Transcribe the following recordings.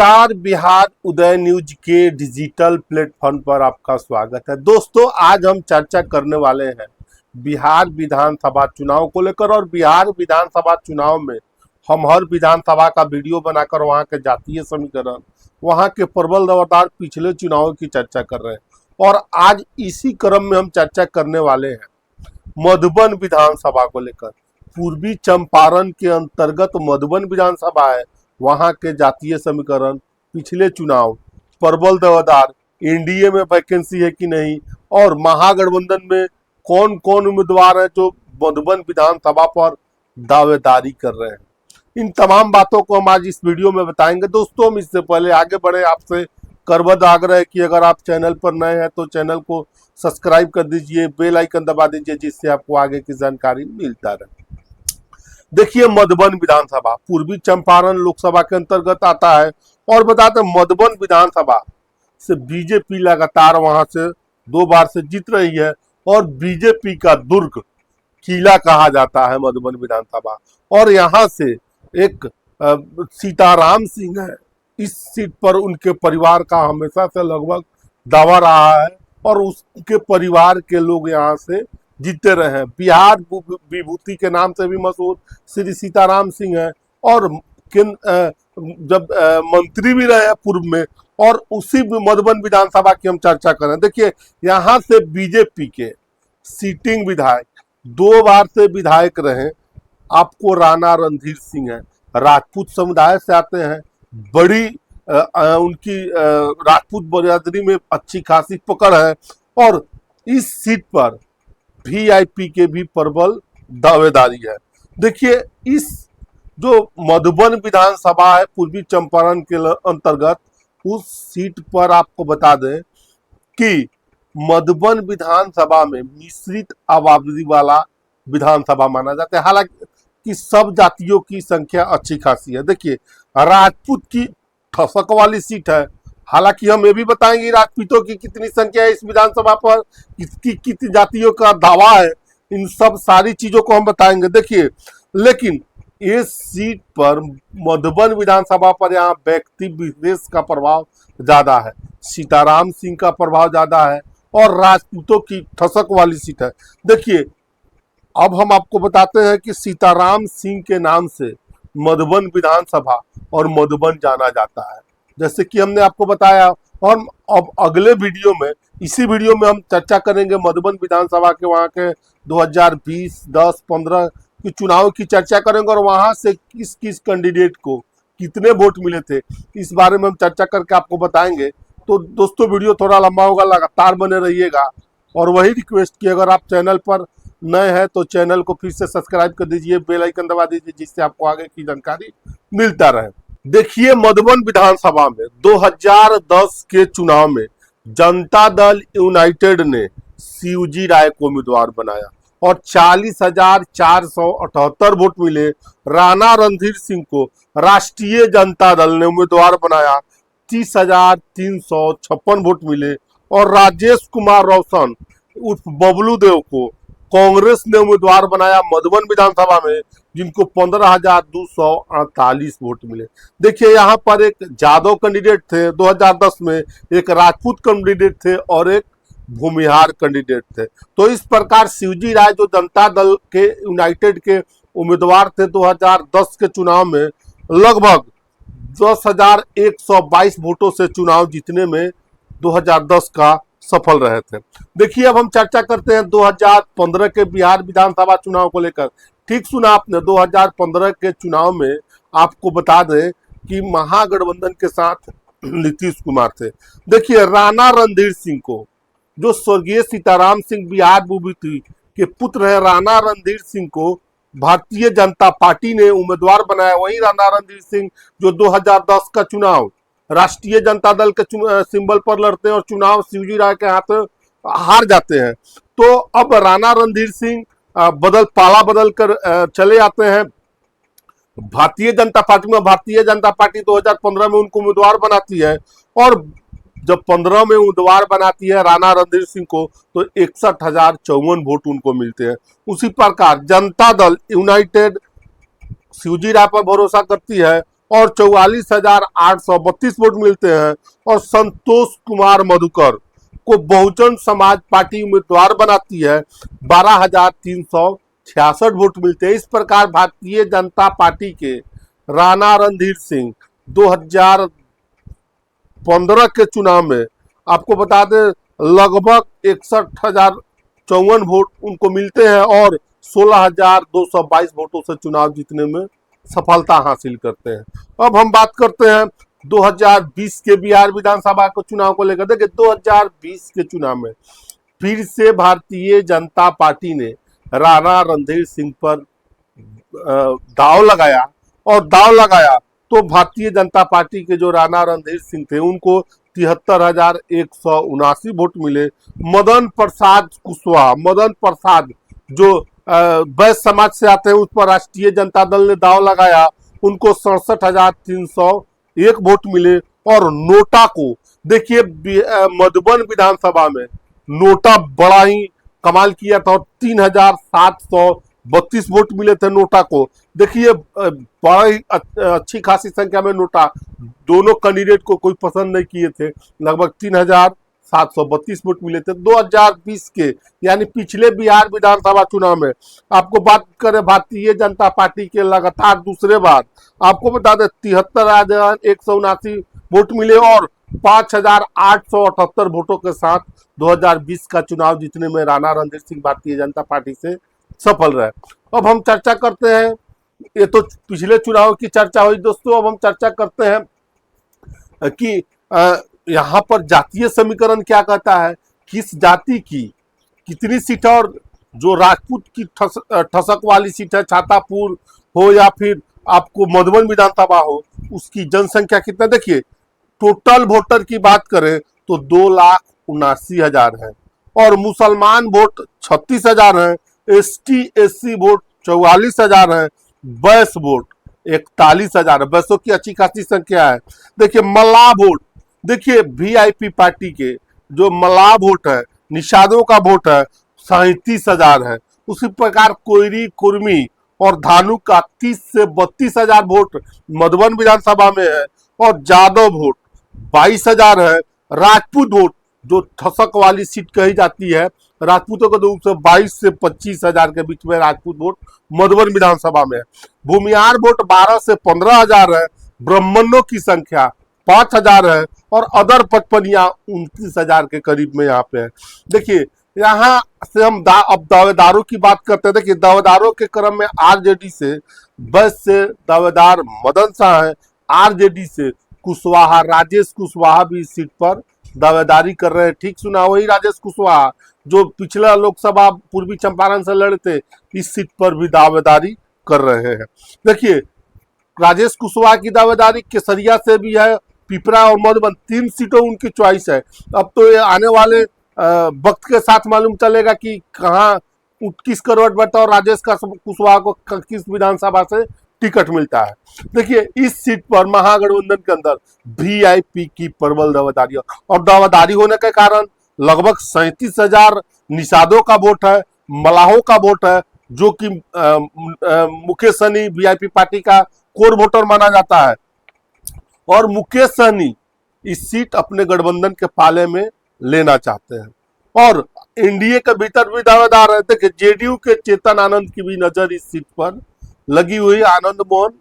नमस्कार, बिहार उदय न्यूज के digital platform पर आपका स्वागत है। दोस्तों, आज हम चर्चा करने वाले हैं बिहार विधानसभा चुनाव को लेकर। और बिहार विधानसभा चुनाव में हम हर विधानसभा का वीडियो बनाकर वहां के जातीय समीकरण, वहां के प्रबल दवादार पिछले चुनावों की चर्चा कर रहे हैं। और आज इसी क्रम में हम चर्चा करने वाले हैं मधुबन विधानसभा को लेकर। पूर्वी चंपारण के अंतर्गत मधुबन विधानसभा है, वहां के जातीय समीकरण, पिछले चुनाव, प्रबल देवदार, एनडीए में वैकेंसी है कि नहीं, और महागठबंधन में कौन कौन उम्मीदवार हैं जो मधुबन विधानसभा पर दावेदारी कर रहे हैं। इन तमाम बातों को हम आज इस वीडियो में बताएंगे। दोस्तों, हम इससे पहले आगे बढ़े आपसे करबद्ध आग्रह है कि अगर आप चैनल पर नए हैं तो चैनल को सब्सक्राइब कर दीजिए, बेल आइकन दबा दीजिए, जिससे आपको आगे की जानकारी मिलता रहे। देखिए, मधुबन विधानसभा पूर्वी चंपारण लोकसभा के अंतर्गत आता है। और बताते हैं, मधुबन विधानसभा से बीजेपी लगातार वहां से 2 बार से जीत रही है और बीजेपी का दुर्ग किला कहा जाता है मधुबन विधानसभा। और यहाँ से एक सीताराम सिंह है, इस सीट पर उनके परिवार का हमेशा से लगभग दावा रहा है और उसके परिवार के लोग यहाँ से जीतते रहे हैं। बिहार विभूति के नाम से भी मशहूर श्री सीताराम सिंह है और जब मंत्री भी रहे पूर्व में। और उसी मधुबन विधानसभा की हम चर्चा करें। देखिए, यहाँ से बीजेपी के सीटिंग विधायक 2 बार से विधायक रहे, आपको राणा रणधीर सिंह है, राजपूत समुदाय से आते हैं, बड़ी उनकी राजपूत बरादरी में अच्छी खासी पकड़ है और इस सीट पर वीआईपी के भी प्रबल दावेदारी है। देखिए, इस जो मधुबन विधानसभा है पूर्वी चंपारण के अंतर्गत, उस सीट पर आपको बता दें कि मधुबन विधानसभा में मिश्रित आबादी वाला विधानसभा माना जाता है। हालांकि सब जातियों की संख्या अच्छी खासी है। देखिए, राजपूत की ठसक वाली सीट है। हालांकि हम ये भी बताएंगे राजपूतों की कितनी संख्या है इस विधानसभा पर, कितनी जातियों का दावा है, इन सब सारी चीजों को हम बताएंगे। देखिए, लेकिन इस सीट पर मधुबन विधानसभा पर यहाँ व्यक्ति विशेष का प्रभाव ज्यादा है, सीताराम सिंह का प्रभाव ज्यादा है और राजपूतों की ठसक वाली सीट है। देखिए, अब हम आपको बताते हैं कि सीताराम सिंह के नाम से मधुबन विधानसभा और मधुबन जाना जाता है, जैसे कि हमने आपको बताया। और अब अगले वीडियो में, इसी वीडियो में हम चर्चा करेंगे मधुबन विधानसभा के वहां के 2020, 10, 15 के चुनाव की चर्चा करेंगे और वहां से किस किस कैंडिडेट को कितने वोट मिले थे, इस बारे में हम चर्चा करके आपको बताएंगे। तो दोस्तों, वीडियो थोड़ा लंबा होगा, लगातार बने रहिएगा। और वही रिक्वेस्ट कि अगर आप चैनल पर नए हैं तो चैनल को फिर से सब्सक्राइब कर दीजिए, बेल आइकन दबा दीजिए, जिससे आपको आगे की जानकारी मिलता रहे। देखिए, मधुबन विधानसभा में 2010 के चुनाव में जनता दल यूनाइटेड ने शिवजी राय को उम्मीदवार बनाया और 40,478 वोट मिले। राणा रणधीर सिंह को राष्ट्रीय जनता दल ने उम्मीदवार बनाया, 30,356 वोट मिले। और राजेश कुमार रोशन उर्फ बबलू देव को कांग्रेस ने उम्मीदवार बनाया मधुबन विधानसभा में, जिनको 15,248 वोट मिले। देखिए, यहाँ पर एक जादव कैंडिडेट थे 2010 में, एक राजपूत कैंडिडेट थे और एक भूमिहार कैंडिडेट थे। तो इस प्रकार शिवजी राय जो जनता दल के यूनाइटेड के उम्मीदवार थे 2010 के चुनाव में, लगभग 10,122 वोटों से चुनाव जीतने में 2010 का सफल रहे थे। देखिए, अब हम चर्चा करते हैं 2015 के बिहार विधानसभा चुनाव को लेकर। ठीक सुना आपने, 2015 के चुनाव में आपको बता दें कि महागठबंधन के साथ नीतीश कुमार थे। देखिए, राणा रणधीर सिंह को, जो स्वर्गीय सीताराम सिंह बिहार विभूति के पुत्र है, राणा रणधीर सिंह को भारतीय जनता पार्टी ने उम्मीदवार बनाया। वही राणा रणधीर सिंह जो 2010 का चुनाव राष्ट्रीय जनता दल के सिंबल पर लड़ते हैं और चुनाव शिवजी राय के हाथ हार जाते हैं। तो अब राणा रणधीर सिंह पाला बदल कर चले आते हैं भारतीय जनता पार्टी में। भारतीय जनता पार्टी 2015 में उनको उम्मीदवार बनाती है और जब 15 में उम्मीदवार बनाती है राणा रणधीर सिंह को, तो 61,054 वोट उनको मिलते हैं। उसी प्रकार जनता दल यूनाइटेड शिवजी राय पर भरोसा करती है और 44,832 वोट मिलते हैं। और संतोष कुमार मधुकर को बहुजन समाज पार्टी उम्मीदवार बनाती है, 12,366 वोट मिलते हैं। इस प्रकार भारतीय जनता पार्टी के राणा रणधीर सिंह 2015 के चुनाव में आपको बता दें लगभग 61,054 वोट उनको मिलते हैं और 16,222 वोटों से चुनाव जीतने में सफलता हासिल करते हैं। अब हम बात करते हैं 2020 के बिहार विधानसभा के चुनाव को लेकर। देखिए 2020 के चुनाव में फिर से भारतीय जनता पार्टी ने राणा रणधीर सिंह पर दांव लगाया और दांव लगाया तो भारतीय जनता पार्टी के जो राणा रणधीर सिंह थे उनको 73,179 वोट मिले। मदन प्रसाद कुशवाहा, मदन प्रसाद जो वैश्य समाज से आते हैं, उस पर राष्ट्रीय जनता दल ने दांव लगाया, उनको 67,301 वोट मिले। और नोटा को देखिए मधुबन विधानसभा में नोटा बड़ा ही कमाल किया था और 3,732 वोट मिले थे नोटा को। देखिए बड़ा ही अच्छी खासी संख्या में नोटा, दोनों कैंडिडेट को कोई पसंद नहीं किए थे, लगभग 3,732 वोट मिले थे। 2020 के यानी पिछले बिहार विधानसभा चुनाव में आपको बात करें भारतीय जनता पार्टी के लगातार दूसरे बार आपको बता दें 73,179 वोट मिले और 5,878 वोटों के साथ 2020 का चुनाव जीतने में राणा रणधीर सिंह भारतीय जनता पार्टी से सफल रहे। अब हम चर्चा करते हैं, ये तो पिछले चुनाव की चर्चा हुई दोस्तों। अब हम चर्चा करते हैं कि यहाँ पर जातीय समीकरण क्या कहता है, किस जाति की कितनी सीट है, और जो राजपूत की ठसक वाली सीट है, छातापुर हो या फिर आपको मधुबन विधानसभा हो, उसकी जनसंख्या कितना। देखिए टोटल वोटर की बात करें तो 2,79,000 है और मुसलमान वोट 36,000 है, ST SC वोट 44,000 है, वैश्य वोट 41,000 है। वैश्यों की अच्छी खासी संख्या है। देखिए मल्लाह वोट, देखिए VIP पार्टी के जो मल्लाह वोट है, निषादों का वोट है 37,000 है। उसी प्रकार कोयरी, कुर्मी और धानु का 30 से 32,000 वोट मधुबन विधानसभा में है और जादव वोट 22,000 है। राजपूत वोट जो ठसक वाली सीट कही जाती है, राजपूतों के रूप से 22 से 25,000 के बीच में राजपूत वोट मधुबन विधानसभा में है। भूमिहार वोट 12 से 15,000 है। ब्राह्मणों की संख्या 5,000 है और अदर पचपनिया 29,000 के करीब में यहाँ पे है। देखिए यहाँ से हम अब दावेदारों की बात करते हैं। देखिए दावेदारों के क्रम में RJD से वैश्य से दावेदार मदन शाह है, RJD से कुशवाहा, राजेश कुशवाहा भी इस सीट पर दावेदारी कर रहे हैं। ठीक सुना, वही राजेश कुशवाहा जो पिछला लोकसभा पूर्वी चंपारण से लड़े थे, इस सीट पर भी दावेदारी कर रहे हैं। देखिए राजेश कुशवाहा की दावेदारी केसरिया से भी है, पिपरा और मधुबन 3 सीटों उनकी चॉइस है। अब तो ये आने वाले वक्त के साथ मालूम चलेगा कि कहाँ किस करवट बैठा और राजेश कुशवाहा को किस विधानसभा से टिकट मिलता है। देखिए इस सीट पर महागठबंधन के अंदर VIP की प्रबल दावेदारी और दावेदारी होने के कारण लगभग 37,000 निषादों का वोट है, मलाहों का वोट है, जो कि मुकेश सहनी VIP पार्टी का कोर वोटर माना जाता है। और मुकेश सहनी इस सीट अपने गठबंधन के पाले में लेना चाहते हैं और NDA के भीतर भी दावेदार है। देखिए JDU के चेतन आनंद की भी नजर इस सीट पर लगी हुई। आनंद मोहन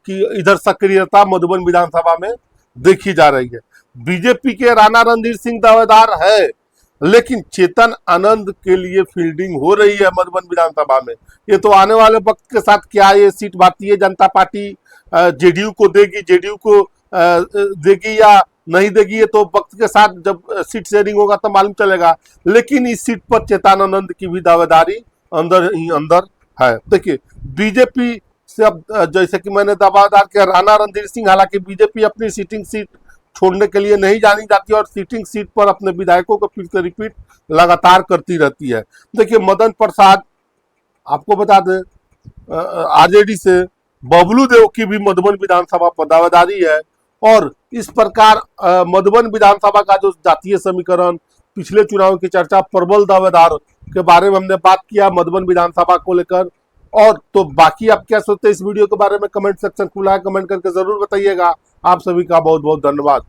की इधर सक्रियता मधुबन विधानसभा में देखी जा रही है। BJP के राणा रणधीर सिंह दावेदार है, लेकिन चेतन आनंद के लिए फील्डिंग हो रही है मधुबन विधानसभा में। ये तो आने वाले वक्त के साथ क्या ये seat Bharatiya Janata party JDU को देगी, JDU को देगी या नहीं देगी, ये तो वक्त के साथ जब सीट शेयरिंग होगा तो मालूम चलेगा। लेकिन इस सीट पर चेतन आनंद की भी दावेदारी अंदर ही अंदर है। देखिए BJP से अब जैसे कि मैंने दावेदार किया राणा रणधीर सिंह, हालांकि BJP अपनी सीटिंग सीट छोड़ने के लिए नहीं जानी जाती और सीटिंग सीट पर अपने विधायकों को फिर से रिपीट लगातार करती रहती है। देखिए मदन प्रसाद आपको बता दें RJD से, बबलू देव की भी मधुबन विधानसभा पर दावेदारी है। और इस प्रकार मधुबन विधानसभा का जो जातीय समीकरण, पिछले चुनाव की चर्चा, प्रबल दावेदार के बारे में हमने बात किया मधुबन विधानसभा को लेकर। और तो बाकी आप क्या सोचते हैं इस वीडियो के बारे में कमेंट सेक्शन खुला है, कमेंट करके जरूर बताइएगा। आप सभी का बहुत बहुत धन्यवाद।